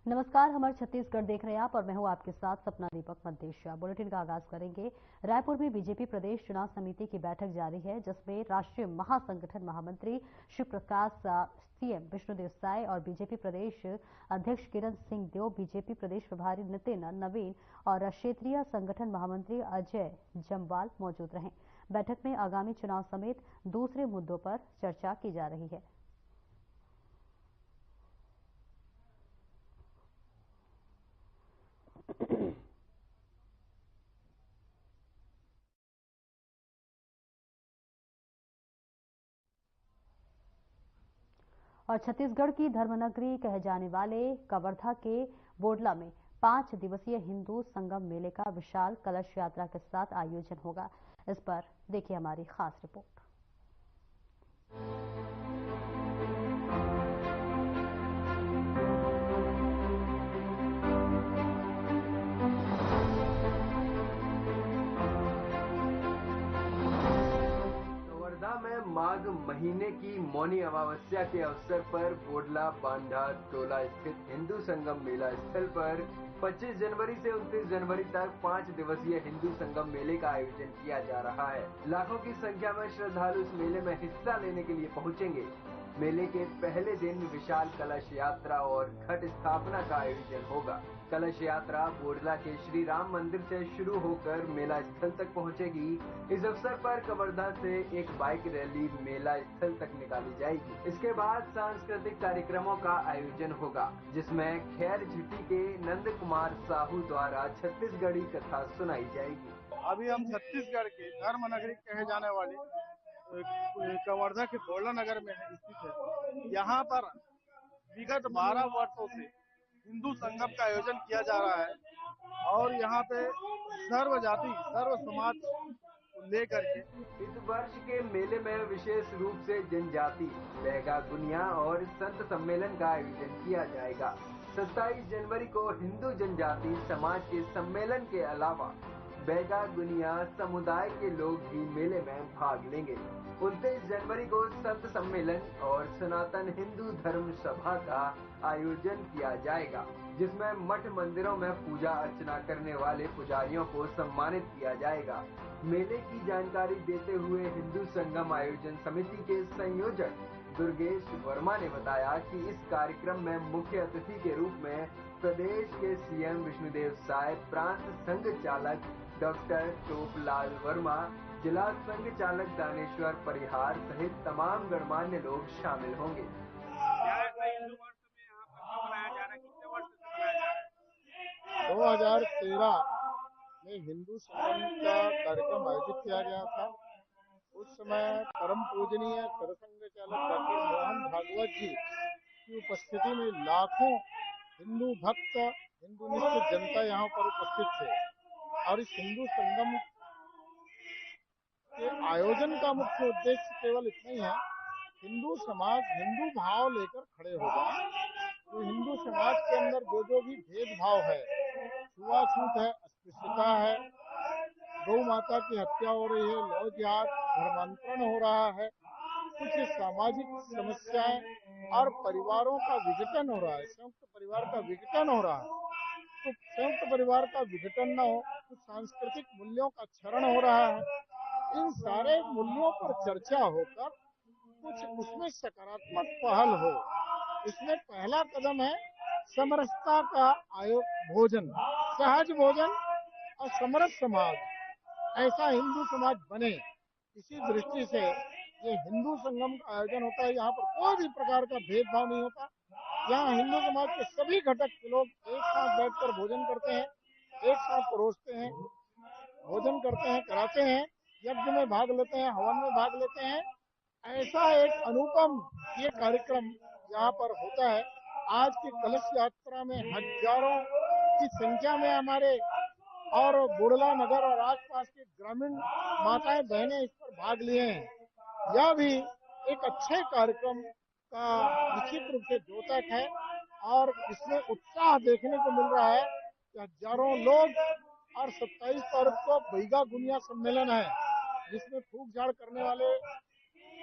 नमस्कार, हमारे छत्तीसगढ़ देख रहे हैं आप और मैं हूं आपके साथ सपना दीपक मद्देशिया। बुलेटिन का आगाज करेंगे। रायपुर में बीजेपी प्रदेश चुनाव समिति की बैठक जारी है, जिसमें राष्ट्रीय महासंगठन महामंत्री शिव प्रकाश, सीएम विष्णुदेव साय और बीजेपी प्रदेश अध्यक्ष किरण सिंह देव, बीजेपी प्रदेश प्रभारी नितिन नवीन और क्षेत्रीय संगठन महामंत्री अजय जम्वाल मौजूद रहे। बैठक में आगामी चुनाव समेत दूसरे मुद्दों पर चर्चा की जा रही है। और छत्तीसगढ़ की धर्मनगरी कहे जाने वाले कवर्धा के बोडला में 5 दिवसीय हिंदू संगम मेले का विशाल कलश यात्रा के साथ आयोजन होगा। इस पर देखिए हमारी खास रिपोर्ट। माघ महीने की मौनी अमावस्या के अवसर पर बोडला बांधा टोला स्थित हिंदू संगम मेला स्थल पर 25 जनवरी से 29 जनवरी तक 5 दिवसीय हिंदू संगम मेले का आयोजन किया जा रहा है। लाखों की संख्या में श्रद्धालु इस मेले में हिस्सा लेने के लिए पहुंचेंगे। मेले के पहले दिन विशाल कलश यात्रा और घट स्थापना का आयोजन होगा। कलश यात्रा बोडला के श्री राम मंदिर से शुरू होकर मेला स्थल तक पहुंचेगी। इस अवसर पर कवर्धा से एक बाइक रैली मेला स्थल तक निकाली जाएगी। इसके बाद सांस्कृतिक कार्यक्रमों का आयोजन होगा, जिसमें खैर झिट्टी के नंद कुमार साहू द्वारा छत्तीसगढ़ी कथा सुनाई जाएगी। अभी हम छत्तीसगढ़ के धर्म नगरी कहे जाने वाली कवर्धा के बोडला नगर में स्थित है। यहाँ पर विगत 12 वर्षों से हिंदू संगम का आयोजन किया जा रहा है और यहाँ पे सर्व जाति सर्व समाज को लेकर के इस वर्ष के मेले में विशेष रूप से जनजाति, बैगा गुनिया और संत सम्मेलन का आयोजन किया जाएगा। 27 जनवरी को हिंदू जनजाति समाज के सम्मेलन के अलावा बैगा गुनिया समुदाय के लोग भी मेले में भाग लेंगे। 29 जनवरी को संत सम्मेलन और सनातन हिंदू धर्म सभा का आयोजन किया जाएगा, जिसमें मठ मंदिरों में पूजा अर्चना करने वाले पुजारियों को सम्मानित किया जाएगा। मेले की जानकारी देते हुए हिंदू संगम आयोजन समिति के संयोजक दुर्गेश वर्मा ने बताया कि इस कार्यक्रम में मुख्य अतिथि के रूप में प्रदेश के सीएम विष्णुदेव साय, प्रांत संघ चालक डॉक्टर टोपलाल वर्मा, जिला संघ चालक दानेश्वर परिहार सहित तमाम गणमान्य लोग शामिल होंगे। 2013 में हिंदू संगम का कार्यक्रम आयोजित किया गया था। उस समय परम पूजनीय सरसंघ चालक डॉक्टर मोहन भागवत जी की उपस्थिति में लाखों हिंदू भक्त, हिंदूनिष्ठ जनता यहाँ पर उपस्थित थे और इस हिंदू संगम के आयोजन का मुख्य उद्देश्य केवल इतना ही है, हिंदू समाज हिंदू भाव लेकर खड़े हो जाए। तो हिंदू समाज के अंदर जो भी भेदभाव है, छुआछूत है, अस्पृश्यता है, गौ माता की हत्या हो रही है, लौ जिहाद, धर्मांतरण हो रहा है, कुछ सामाजिक समस्याएं और परिवारों का विघटन हो रहा है, संयुक्त परिवार का विघटन हो रहा है। तो संयुक्त परिवार का विघटन न हो, कुछ सांस्कृतिक मूल्यों का क्षरण हो रहा है। इन सारे मूल्यों पर चर्चा होकर कुछ उसमें सकारात्मक पहल हो। इसमें पहला कदम है समरसता का भोजन, सहज भोजन और समरस समाज, ऐसा हिंदू समाज बने। इसी दृष्टि से ये हिंदू संगम का आयोजन होता है। यहाँ पर कोई भी प्रकार का भेदभाव नहीं होता। यहाँ हिंदू समाज के सभी घटक के लोग एक साथ बैठकर भोजन करते हैं, एक साथ परोसते हैं, भोजन करते हैं, कराते हैं, यज्ञ में भाग लेते हैं, हवन में भाग लेते हैं। ऐसा एक अनुपम ये कार्यक्रम यहाँ पर होता है। आज की कलश यात्रा में हजारों की संख्या में हमारे और बोडला नगर और आसपास के ग्रामीण माताएं बहनें इस पर भाग लिए हैं। यह भी एक अच्छे कार्यक्रम का निश्चित रूप से द्योतक है और इसमें उत्साह देखने को मिल रहा है कि हजारों लोग। और 27 तारीख को बैगा गुनिया सम्मेलन है, जिसमें फूक झाड़ करने वाले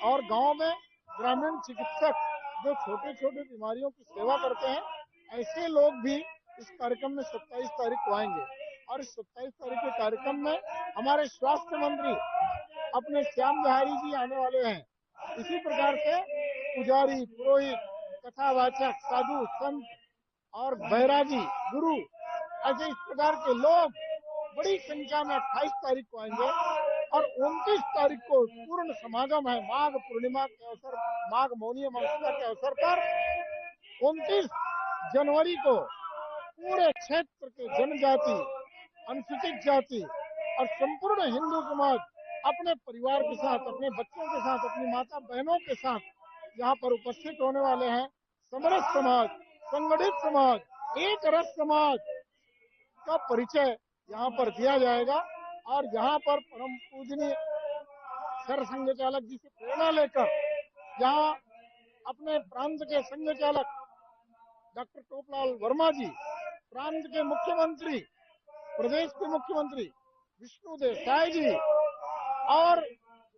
और गांव में ग्रामीण चिकित्सक जो छोटे छोटे बीमारियों की सेवा करते हैं, ऐसे लोग भी इस कार्यक्रम में 27 तारीख को आएंगे। और इस 27 तारीख के कार्यक्रम में हमारे स्वास्थ्य मंत्री अपने श्याम बिहारी जी आने वाले हैं। इसी प्रकार से पुजारी, पुरोहित, कथावाचक, साधु, संत और बैरागी, गुरु, ऐसे इस प्रकार के लोग बड़ी संख्या में 28 तारीख को आएंगे। और 29 तारीख को पूर्ण समागम है। माघ पूर्णिमा के अवसर, माघ मौनी अमावस्या के अवसर पर 29 जनवरी को पूरे क्षेत्र के जनजाति, अनुसूचित जाति और संपूर्ण हिंदू समाज अपने परिवार के साथ, अपने बच्चों के साथ, अपनी माता बहनों के साथ यहाँ पर उपस्थित होने वाले हैं। समरस समाज, संगठित समाज, एक रस समाज का परिचय यहाँ पर दिया जाएगा। और यहाँ पर परम पूजनीय सर संघ चालक जी से प्रेरणा लेकर यहाँ अपने प्रांत के संघ चालक डॉक्टर टोपलाल वर्मा जी, प्रांत के मुख्यमंत्री, प्रदेश के मुख्यमंत्री विष्णु देसाई जी और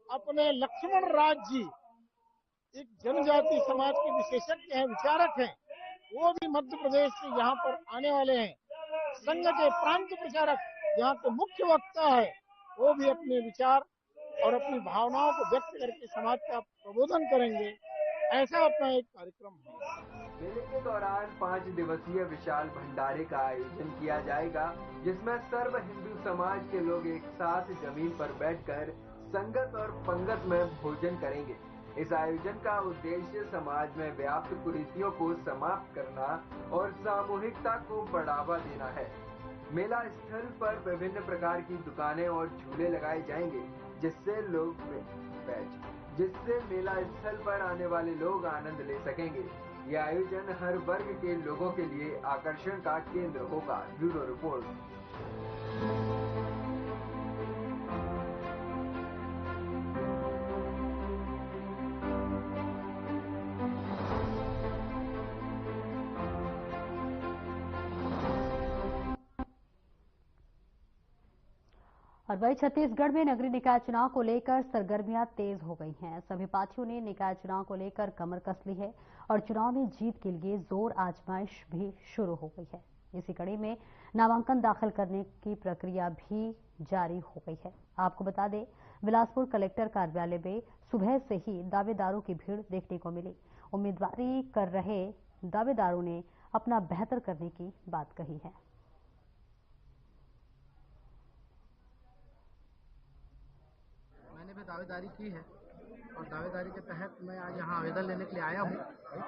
अपने लक्ष्मण राज जी, एक जनजाति समाज के विशेषज्ञ हैं, विचारक हैं, वो भी मध्य प्रदेश से यहाँ पर आने वाले हैं। संघ के प्रांत प्रचारक यहाँ के मुख्य वक्ता है, वो भी अपने विचार और अपनी भावनाओं को व्यक्त करके समाज का प्रबोधन करेंगे। ऐसा अपना एक कार्यक्रम है। मेले के दौरान 5 दिवसीय विशाल भंडारे का आयोजन किया जाएगा, जिसमें सर्व हिंदू समाज के लोग एक साथ जमीन पर बैठकर संगत और पंगत में भोजन करेंगे। इस आयोजन का उद्देश्य समाज में व्याप्त कुरीतियों को समाप्त करना और सामूहिकता को बढ़ावा देना है। मेला स्थल पर विभिन्न प्रकार की दुकानें और झूले लगाए जाएंगे, जिससे मेला स्थल पर आने वाले लोग आनंद ले सकेंगे। यह आयोजन हर वर्ग के लोगों के लिए आकर्षण का केंद्र होगा। Bureau report. और वही छत्तीसगढ़ में नगरीय निकाय चुनाव को लेकर सरगर्मियां तेज हो गई हैं। सभी पार्टियों ने निकाय चुनाव को लेकर कमर कस ली है और चुनाव में जीत के लिए जोर आजमाइश भी शुरू हो गई है। इसी कड़ी में नामांकन दाखिल करने की प्रक्रिया भी जारी हो गई है। आपको बता दें, बिलासपुर कलेक्टर कार्यालय में सुबह से ही दावेदारों की भीड़ देखने को मिली। उम्मीदवारी कर रहे दावेदारों ने अपना बेहतर करने की बात कही है। मैंने भी दावेदारी की है और दावेदारी के तहत मैं आज यहाँ आवेदन लेने के लिए आया हूँ।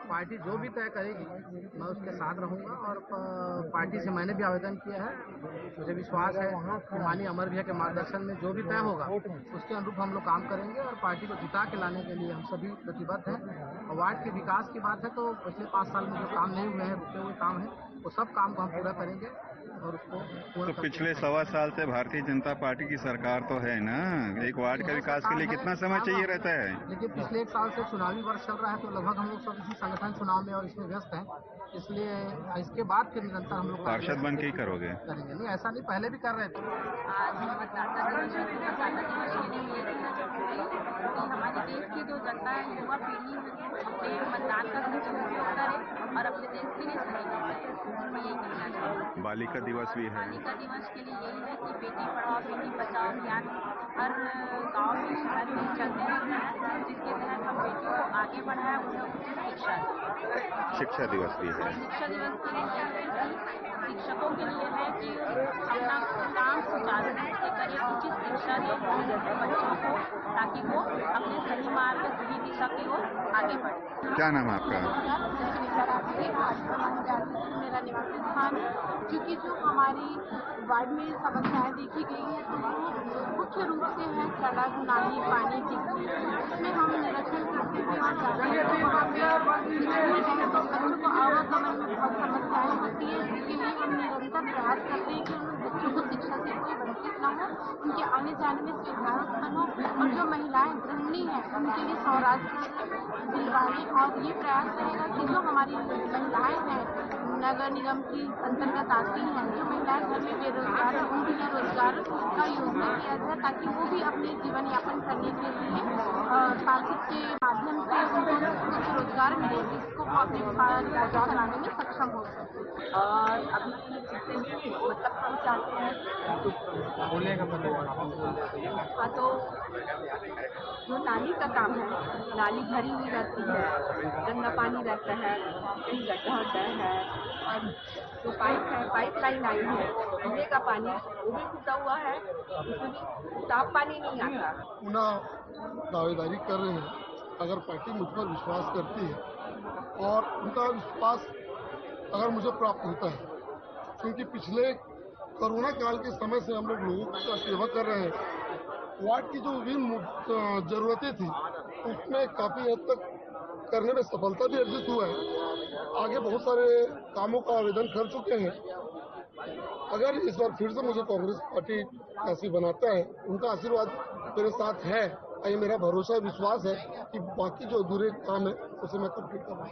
पार्टी जो भी तय करेगी मैं उसके साथ रहूँगा और पार्टी से मैंने भी आवेदन किया है। मुझे विश्वास है कि माननीय अमर भैया के मार्गदर्शन में जो भी तय होगा उसके अनुरूप हम लोग काम करेंगे और पार्टी को जिता के लाने के लिए हम सभी प्रतिबद्ध हैं। और वार्ड के विकास की बात है तो पिछले 5 साल में जो काम नहीं हुए हैं, रुके हुए काम है, वो सब काम को हम पूरा करेंगे और उसको तो पिछले 1.25 साल से भारतीय जनता पार्टी की सरकार तो है ना, एक वार्ड के विकास के लिए कितना समय चाहिए रहता है? लेकिन पिछले 1 साल से चुनावी वर्ष चल रहा है तो लगभग हम लोग सब इसी संगठन चुनाव में और इसमें व्यस्त हैं, इसलिए इसके बाद फिर निरंतर हम लोग पार्षद बन के ही करेंगे। नहीं, ऐसा नहीं, पहले भी कर रहे थे। आज मतदाता दिवस के लिए हमारे देश की जो जनता है, युवा पीढ़ी अपने मतदान का सही उपयोग करे और अपने देश के लिए सही काम करे। मैं यही कहना चाहूँगी। बालिका दिवस भी है। बालिका दिवस के लिए यही है कि बेटी पढ़ाओ बेटी बचाओ अभियान हर गाँव में हर दिन चलते रहता है, जिसके तहत हम बेटियों को आगे बढ़ाएं, उन्हें उचित शिक्षा दें। शिक्षा दिवस भी है। शिक्षा दिवस के लिए क्या है कि शिक्षकों के लिए है कि अपना काम सुचारू रूप से करें, उचित शिक्षा दें बच्चों को, ताकि वो अपने सही मार्ग सही दिशा की ओर आगे बढ़े। क्या नाम है आपका? मेरा निवास स्थान है, क्योंकि जो हमारी वार्ड में समस्याएं देखी गई है तो वो मुख्य रूप से है सड़क, नाली, पानी, बिजली। इसमें हम निरीक्षण करते हुए वहाँ जाते हैं तो वहाँ पे बच्चों को आवागमन में बहुत समस्याएं होती है, जिसके लिए हम निरंतर प्रयास करते हैं कि उन बच्चों को शिक्षा से कोई वंचित न हो, उनके आने जाने में सुविधाएं उत्पन्न हो। और जो महिलाएं गृहिणी हैं उनके लिए स्वराज दिलवाने और ये प्रयास रहेगा कि जो हमारी महिलाएं हैं नगर निगम की अंतर्गत आती हैं, जो महिलाएं घर में बेरोजगार हैं उनके लिए रोजगार का योजना किया जाए, ताकि वो भी अपने जीवन यापन करने के लिए पार्षद के माध्यम से उनको कुछ रोजगार मिले, जिसको वो अपने परिवार को चलाने में सक्षम सक्षम हो सके। और अभी जितने भी मतलब हम चाहते हैं हाँ, तो जो नाली का काम है, नाली भरी हुई रहती है, गंदा पानी रहता है, कहीं गड्ढा होता है, और जो पाइप है, पाइप लाइन आई है, पीने का पानी वो भी फूटा हुआ है, उसमें भी साफ पानी नहीं आता। पुनः दावेदारी कर रहे हैं। अगर पार्टी मुझ पर विश्वास करती है और उनका विश्वास अगर मुझे प्राप्त होता है, क्योंकि पिछले कोरोना काल के समय से हम लोगों का सेवा कर रहे हैं। वार्ड की जो विभिन्न जरूरतें थी उसमें काफी हद तक करने में सफलता भी अर्जित हुआ है। आगे बहुत सारे कामों का आवेदन कर चुके हैं। अगर इस बार फिर से मुझे कांग्रेस पार्टी ऐसी बनाता है, उनका आशीर्वाद मेरे साथ है, ये मेरा भरोसा विश्वास है कि बाकी जो अधूरे काम है उसे मैं कंप्लीट करूँगा।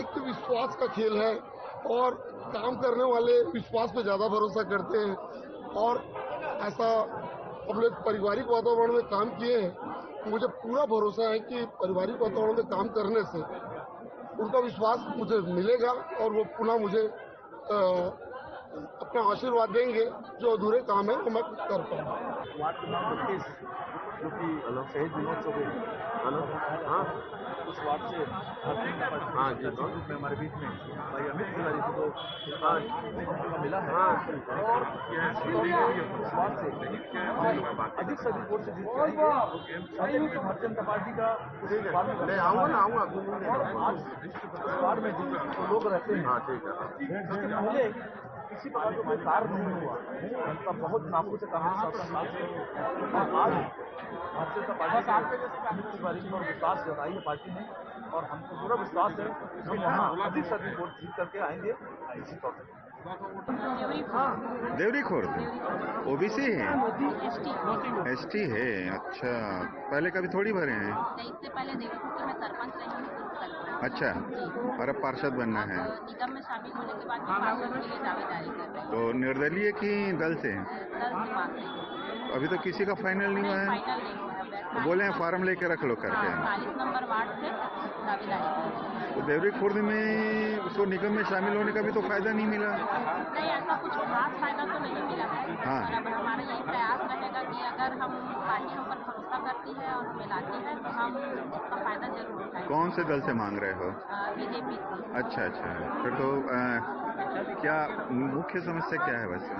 एक तो विश्वास का खेल है और काम करने वाले विश्वास पे ज्यादा भरोसा करते हैं, और ऐसा हम लोग पारिवारिक वातावरण में काम किए हैं। मुझे पूरा भरोसा है कि पारिवारिक वातावरण में काम करने से उनका विश्वास मुझे मिलेगा और वो पुनः मुझे अपना आशीर्वाद देंगे। जो अधूरे काम है वो मैं कर पाऊंगा। जो कि शहीद विनोद चौबे उस वार्ड से जी तो में हमारे बीच में भाई अमित तिवारी को तो मिला है और उस वार्ड से अधिक से अधिक वोट से जीत के भारतीय जनता पार्टी का मैं आऊँगा आज उस वार्ड में जो लोग रहते हैं इसके पहले किसी प्रकार का कोई कार्य नहीं हुआ, जनता बहुत नाखुश से कांग्रेस शासन से और आज भारतीय जनता पार्टी के अमित तिवारी पर विश्वास जताई है पार्टी ने और हमको पूरा विश्वास है हम वहाँ अधिक से अधिक वोट जीत करके आएंगे इसी तौर पर। देवरी खुर्द ओबीसी है, एसटी है। अच्छा, पहले कभी थोड़ी भरे हैं? इससे पहले देवरी खुर्द में सरपंच रही हूँ। अच्छा, और अब पार्षद बनना है। निगम में शामिल होने के बाद पार्षद के लिए दावेदारी कर रही हूँ। तो निर्दलीय की दल से? दल से मांग रही हूँ। अभी तो किसी का फाइनल नहीं हुआ है? फाइनल नहीं हुआ है। तो बोले हैं फार्म लेके रख लो करके। 40 नंबर वार्ड से दावेदारी कर रही हूँ। तो देवरी खुर्द में उसको निगम में शामिल होने का भी तो फायदा नहीं मिला? नहीं, ऐसा कुछ खास फायदा तो नहीं मिला है। हाँ। और अब हमारा यही प्रयास रहेगा कि अगर हम पार्टी हम पर भरोसा करती है और हमें लाती है तो हम उसका फायदा जरूर उठाएंगे। कौन से दल से मांग रहे हो? बीजेपी से। अच्छा, फिर तो क्या मुख्य समस्या क्या है वैसे?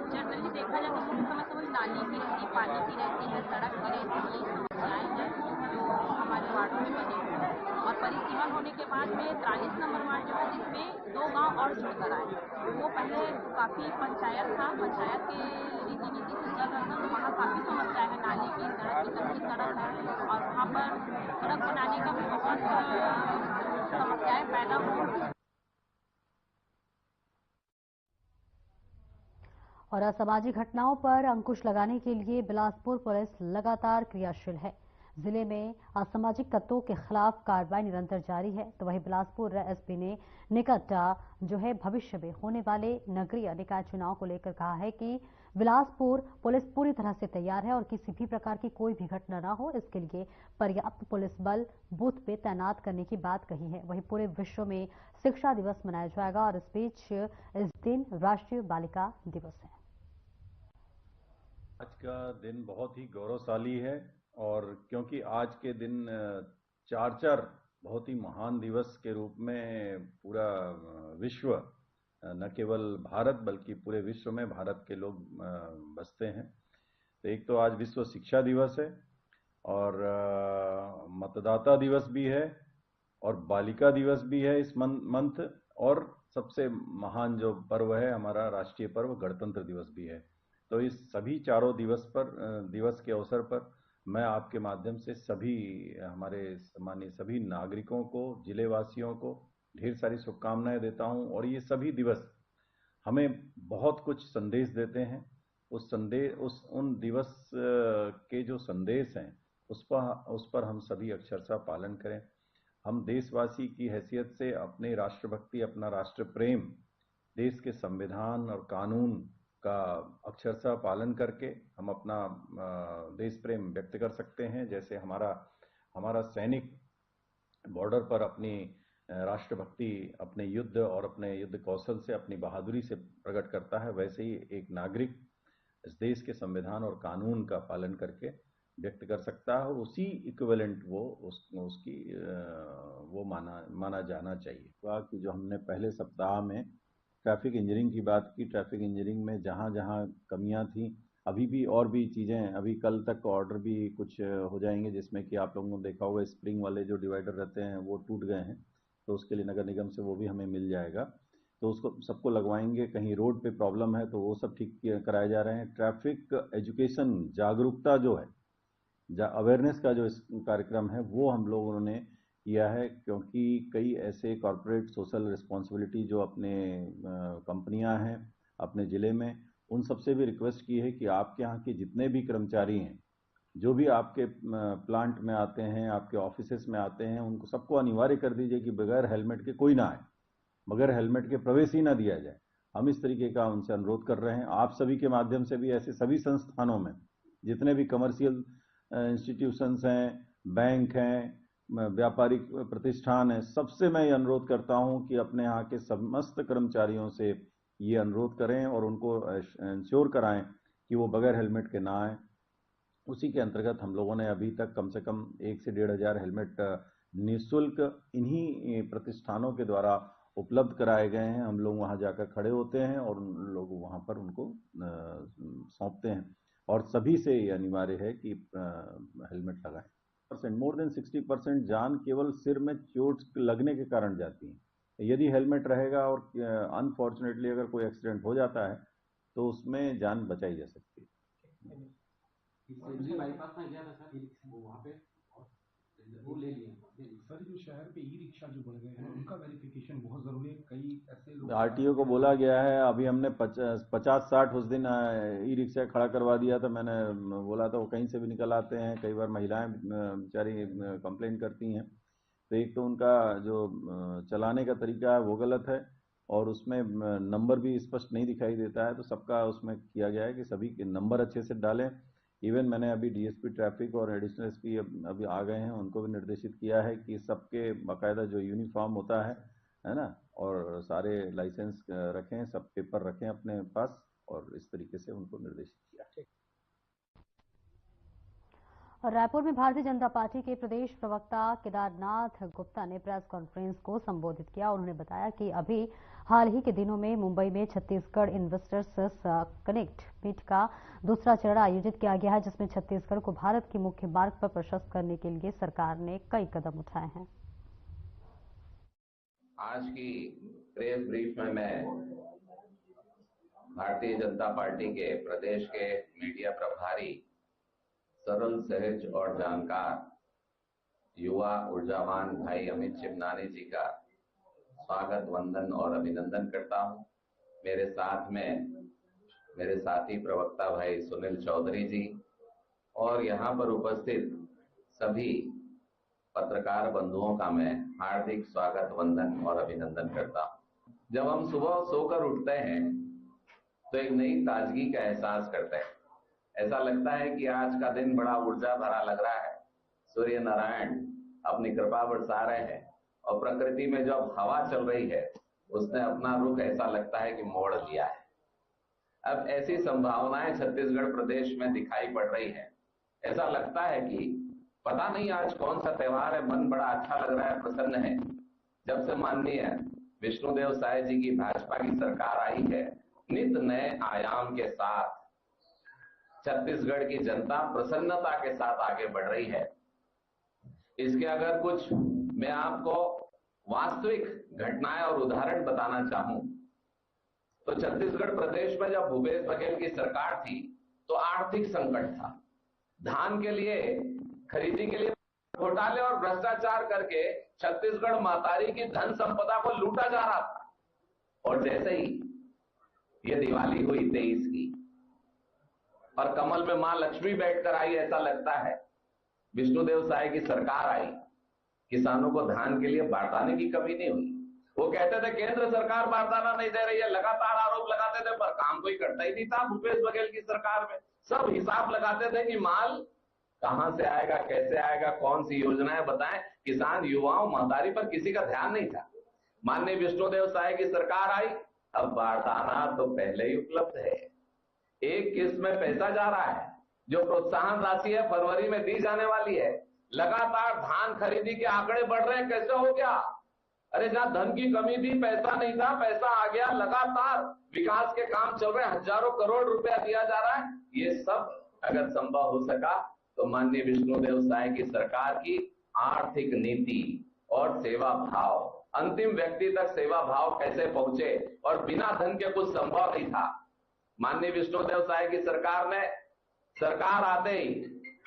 जनरली देखा जाए तो मुख्य समस्या वही नाली की रहती है, पानी की रहती है, सड़क की रहती है। यही समस्याएं हैं जो हमारे वार्डों में बनी हुई है। और परिसीमन होने के बाद में 43 नंबर वार्ड जो है जिसमें 2 गांव और जुड़कर आए, वो पहले काफी पंचायत था, पंचायत के रीति नीति से चल रहा था, तो वहाँ काफी समस्या है नाली की, सड़क की, कच्ची सड़क है और वहाँ पर सड़क बनाने का भी बहुत समस्याएं पैदा हो। और असामाजिक घटनाओं पर अंकुश लगाने के लिए बिलासपुर पुलिस लगातार क्रियाशील है। जिले में असामाजिक तत्वों के खिलाफ कार्रवाई निरंतर जारी है। तो वहीं बिलासपुर एसपी ने निकट जो है भविष्य में होने वाले नगरीय निकाय चुनाव को लेकर कहा है कि बिलासपुर पुलिस पूरी तरह से तैयार है और किसी भी प्रकार की कोई भी घटना न हो, इसके लिए पर्याप्त पुलिस बल बूथ पे तैनात करने की बात कही है। वहीं पूरे विश्व में शिक्षा दिवस मनाया जाएगा और इस बीच इस दिन राष्ट्रीय बालिका दिवस है। आज का दिन बहुत ही गौरवशाली है और क्योंकि आज के दिन चार बहुत ही महान दिवस के रूप में पूरा विश्व, न केवल भारत बल्कि पूरे विश्व में भारत के लोग बसते हैं। तो एक तो आज विश्व शिक्षा दिवस है और मतदाता दिवस भी है और बालिका दिवस भी है इस मंथ, और सबसे महान जो पर्व है हमारा राष्ट्रीय पर्व गणतंत्र दिवस भी है। तो इस सभी चारों दिवस के अवसर पर मैं आपके माध्यम से सभी हमारे सम्मानित सभी नागरिकों को, जिले वासियों को ढेर सारी शुभकामनाएं देता हूं। और ये सभी दिवस हमें बहुत कुछ संदेश देते हैं। उन दिवस के जो संदेश हैं उस पर हम सभी अक्षरशः पालन करें। हम देशवासी की हैसियत से अपने राष्ट्रभक्ति, अपना राष्ट्र प्रेम, देश के संविधान और कानून का अक्षरशः पालन करके हम अपना देश प्रेम व्यक्त कर सकते हैं। जैसे हमारा हमारा सैनिक बॉर्डर पर अपनी राष्ट्रभक्ति, अपने युद्ध और अपने युद्ध कौशल से, अपनी बहादुरी से प्रकट करता है, वैसे ही एक नागरिक इस देश के संविधान और कानून का पालन करके व्यक्त कर सकता है, और उसी इक्विवेलेंट उसकी वो माना जाना चाहिए। कि जो हमने पहले सप्ताह में ट्रैफिक इंजीनियरिंग की बात की, ट्रैफिक इंजीनियरिंग में जहाँ जहाँ कमियां थी, अभी भी और भी चीज़ें, अभी कल तक ऑर्डर भी कुछ हो जाएंगे, जिसमें कि आप लोगों ने देखा होगा स्प्रिंग वाले जो डिवाइडर रहते हैं वो टूट गए हैं, तो उसके लिए नगर निगम से वो भी हमें मिल जाएगा, तो उसको सबको लगवाएंगे। कहीं रोड पे प्रॉब्लम है तो वो सब ठीक कराए जा रहे हैं। ट्रैफिक एजुकेशन, जागरूकता जो है, अवेयरनेस का जो कार्यक्रम है वो हम लोगों ने किया है, क्योंकि कई ऐसे कॉरपोरेट सोशल रिस्पॉन्सिबिलिटी जो अपने कंपनियां हैं अपने ज़िले में, उन सबसे भी रिक्वेस्ट की है कि आपके यहाँ के जितने भी कर्मचारी हैं, जो भी आपके प्लांट में आते हैं, आपके ऑफिसेस में आते हैं, उनको सबको अनिवार्य कर दीजिए कि बगैर हेलमेट के कोई ना आए, बगैर हेलमेट के प्रवेश ही ना दिया जाए। हम इस तरीके का उनसे अनुरोध कर रहे हैं। आप सभी के माध्यम से भी ऐसे सभी संस्थानों में, जितने भी कमर्शियल इंस्टीट्यूशंस हैं, बैंक हैं, व्यापारिक प्रतिष्ठान हैं, सबसे मैं ये अनुरोध करता हूं कि अपने यहाँ के समस्त कर्मचारियों से ये अनुरोध करें और उनको इंश्योर कराएं कि वो बगैर हेलमेट के ना आए। उसी के अंतर्गत हम लोगों ने अभी तक कम से कम 1 से 1,500 हेलमेट निःशुल्क इन्हीं प्रतिष्ठानों के द्वारा उपलब्ध कराए गए हैं। हम लोग वहां जाकर खड़े होते हैं और लोग वहां पर उनको सौंपते हैं, और सभी से ये अनिवार्य है कि हेलमेट लगाएं। मोर देन 60% जान केवल सिर में चोट लगने के कारण जाती है। यदि हेलमेट रहेगा और अनफॉर्चुनेटली अगर कोई एक्सीडेंट हो जाता है तो उसमें जान बचाई जा सकती है। बाईपास में गया था सर, वो वहाँ पे वो ले लिया सर। जो शहर पे ई रिक्शा जो बढ़ गए हैं उनका वेरिफिकेशन बहुत जरूरी है। कई ऐसे लोग आरटीओ को बोला गया है, अभी हमने 50-60 उस दिन ई रिक्शा खड़ा करवा दिया था। मैंने बोला था वो कहीं से भी निकल आते हैं, कई बार महिलाएं बेचारी कंप्लेंट करती हैं। तो एक तो उनका जो चलाने का तरीका है वो गलत है, और उसमें नंबर भी स्पष्ट नहीं दिखाई देता है। तो सबका उसमें किया गया है कि सभी के नंबर अच्छे से डालें। इवन मैंने अभी डीएसपी ट्रैफिक और एडिशनल एसपी अभी आ गए हैं, उनको भी निर्देशित किया है कि सबके बाकायदा जो यूनिफॉर्म होता है ना, और सारे लाइसेंस रखें, सब पेपर रखें अपने पास, और इस तरीके से उनको निर्देशित किया है। और रायपुर में भारतीय जनता पार्टी के प्रदेश प्रवक्ता केदारनाथ गुप्ता ने प्रेस कॉन्फ्रेंस को संबोधित किया। उन्होंने बताया कि अभी हाल ही के दिनों में मुंबई में छत्तीसगढ़ इन्वेस्टर्स कनेक्ट मीट का दूसरा चरण आयोजित किया गया है, जिसमें छत्तीसगढ़ को भारत के मुख्य मार्ग पर प्रशस्त करने के लिए सरकार ने कई कदम उठाए हैं। आज की प्रेस ब्रीफ में मैं भारतीय जनता पार्टी के प्रदेश के मीडिया प्रभारी, सरल, सहज और जानकार युवा ऊर्जावान भाई अमित चिमनानी जी का स्वागत, वंदन और अभिनंदन करता हूं। मेरे साथ में मेरे साथी प्रवक्ता भाई सुनील चौधरी जी और यहाँ पर उपस्थित सभी पत्रकार बंधुओं का मैं हार्दिक स्वागत, वंदन और अभिनंदन करता हूं। जब हम सुबह सोकर उठते हैं तो एक नई ताजगी का एहसास करते हैं। ऐसा लगता है कि आज का दिन बड़ा ऊर्जा भरा लग रहा है। सूर्य नारायण अपनी कृपा बरसा रहे हैं और प्रकृति में जो अब हवा चल रही है उसने अपना रुख ऐसा लगता है कि मोड़ लिया है। अब ऐसी संभावनाएं छत्तीसगढ़ प्रदेश में दिखाई पड़ रही है। ऐसा लगता है कि पता नहीं आज कौन सा त्योहार है, मन बड़ा अच्छा लग रहा है, प्रसन्न है। जब से माननीय विष्णुदेव साय जी की भाजपा की सरकार आई है, नित नए आयाम के साथ छत्तीसगढ़ की जनता प्रसन्नता के साथ आगे बढ़ रही है। इसके अगर कुछ मैं आपको वास्तविक घटनाएं और उदाहरण बताना चाहूं तो छत्तीसगढ़ प्रदेश में जब भूपेश बघेल की सरकार थी तो आर्थिक संकट था। धान के लिए खरीदी के लिए घोटाले और भ्रष्टाचार करके छत्तीसगढ़ महतारी की धन संपदा को लूटा जा रहा था। और जैसे ही ये दिवाली हुई 23 की और कमल में मां लक्ष्मी बैठकर आई, ऐसा लगता है विष्णुदेव साय की सरकार आई, किसानों को धान के लिए बारदाने की कमी नहीं हुई। वो कहते थे केंद्र सरकार बारदाना नहीं दे रही है, लगातार आरोप लगाते थे, पर काम कोई करता ही नहीं था। भूपेश बघेल की सरकार में सब हिसाब लगाते थे कि माल कहां से आएगा, कैसे आएगा, कौन सी योजनाएं बताएं। किसान, युवाओं, महतारी पर किसी का ध्यान नहीं था। माननीय विष्णुदेव साय की सरकार आई, अब बारदाना तो पहले ही उपलब्ध है। एक किस्त में पैसा जा रहा है, जो प्रोत्साहन राशि है फरवरी में दी जाने वाली है। लगातार धान खरीदी के आंकड़े बढ़ रहे हैं, कैसे हो गया? अरे जहां धन की कमी थी, पैसा नहीं था, पैसा आ गया। लगातार विकास के काम चल रहे हैं, हजारों करोड़ रुपया दिया जा रहा है। ये सब अगर संभव हो सका तो माननीय विष्णुदेव साय की सरकार की आर्थिक नीति और सेवा भाव, अंतिम व्यक्ति तक सेवा भाव कैसे पहुंचे, और बिना धन के कुछ संभव नहीं था। माननीय विष्णुदेव साय की सरकार ने, सरकार आते ही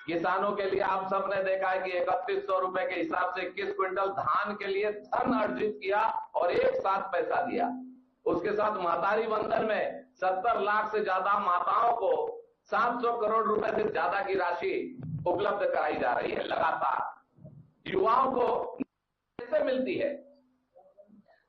किसानों के लिए आप सबने देखा है कि 3100 रुपए के हिसाब से 21 क्विंटल धान के लिए धन अर्जित किया और एक साथ पैसा दिया। उसके साथ महतारी बंधन में 70 लाख से ज्यादा माताओं को 700 करोड़ रुपए से ज्यादा की राशि उपलब्ध कराई जा रही है। लगातार युवाओं को कैसे मिलती है,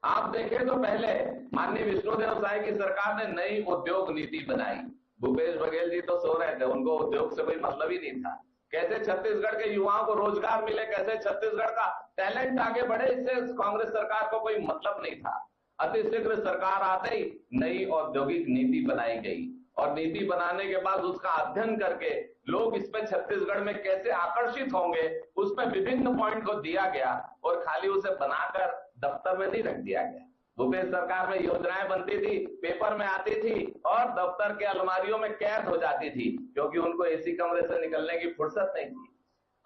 आप देखें तो पहले माननीय विष्णुदेव साय की सरकार ने नई उद्योग नीति बनाई। भूपेश बघेल जी तो सो रहे थे, उनको उद्योग से कोई मतलब ही नहीं था। कैसे छत्तीसगढ़ के युवाओं को रोजगार मिले, कैसे छत्तीसगढ़ का टैलेंट आगे बढ़े, इससे कांग्रेस सरकार को कोई मतलब नहीं था। अतिशीघ्र सरकार आते ही नई औद्योगिक नीति बनाई गई, और नीति बनाने के बाद उसका अध्ययन करके लोग इस पे छत्तीसगढ़ में कैसे आकर्षित होंगे, उसमें विभिन्न पॉइंट को दिया गया, और खाली उसे बनाकर दफ्तर में नहीं रख दिया गया। भूपेश सरकार में योजनाएं बनती थी, पेपर में आती थी और दफ्तर के अलमारियों में कैद हो जाती थी, क्योंकि उनको एसी कमरे से निकलने की फुर्सत नहीं थी।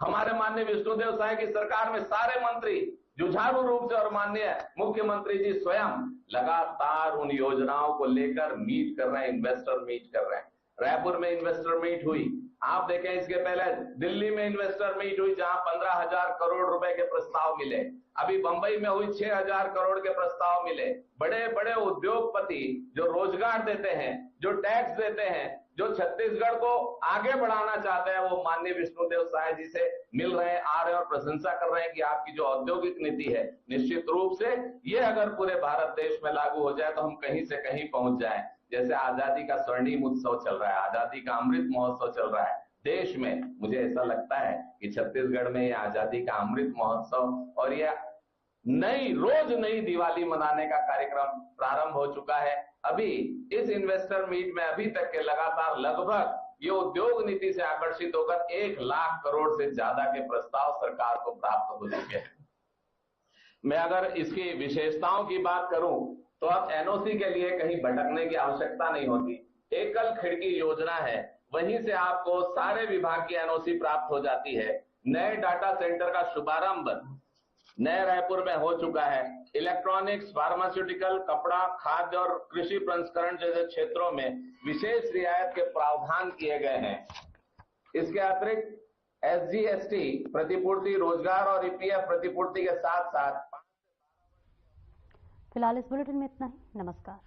हमारे माननीय विष्णुदेव साय की सरकार में सारे मंत्री जुझारू रूप से, और माननीय मुख्यमंत्री जी स्वयं लगातार उन योजनाओं को लेकर मीट कर रहे हैं, इन्वेस्टर मीट कर रहे हैं। रायपुर में इन्वेस्टर मीट हुई, आप देखें इसके पहले दिल्ली में इन्वेस्टर मीट हुई, जहां 15,000 करोड़ रुपए के प्रस्ताव मिले। अभी बंबई में हुई, 6,000 करोड़ के प्रस्ताव मिले। बड़े बड़े उद्योगपति जो रोजगार देते हैं, जो टैक्स देते हैं, जो छत्तीसगढ़ को आगे बढ़ाना चाहते हैं, वो माननीय विष्णुदेव साय जी से मिल रहे हैं, आ रहे हैं और प्रशंसा कर रहे हैं कि आपकी जो औद्योगिक नीति है, निश्चित रूप से ये अगर पूरे भारत देश में लागू हो जाए तो हम कहीं से कहीं पहुंच जाएं। जैसे आजादी का स्वर्णिम उत्सव चल रहा है, आजादी का अमृत महोत्सव चल रहा है देश में, मुझे ऐसा लगता है कि छत्तीसगढ़ में ये आजादी का अमृत महोत्सव और ये रोज नई दिवाली मनाने का कार्यक्रम प्रारंभ हो चुका है। अभी इस इन्वेस्टर मीट में अभी तक के लगातार लगभग ये उद्योग नीति से आकर्षित होकर 1 लाख करोड़ से ज्यादा के प्रस्ताव सरकार को प्राप्त हो चुके हैं। मैं अगर इसकी विशेषताओं की बात करूं तो अब एनओसी के लिए कहीं भटकने की आवश्यकता नहीं होती। एकल खिड़की योजना है, वहीं से आपको सारे विभाग की एनओसी प्राप्त हो जाती है। नए डाटा सेंटर का शुभारंभ नए रायपुर में हो चुका है। इलेक्ट्रॉनिक्स, फार्मास्यूटिकल, कपड़ा, खाद्य और कृषि प्रसंस्करण जैसे क्षेत्रों में विशेष रियायत के प्रावधान किए गए हैं। इसके अतिरिक्त एसजीएसटी प्रतिपूर्ति, रोजगार और ईपीएफ प्रतिपूर्ति के साथ साथ। फिलहाल इस बुलेटिन में इतना ही। नमस्कार।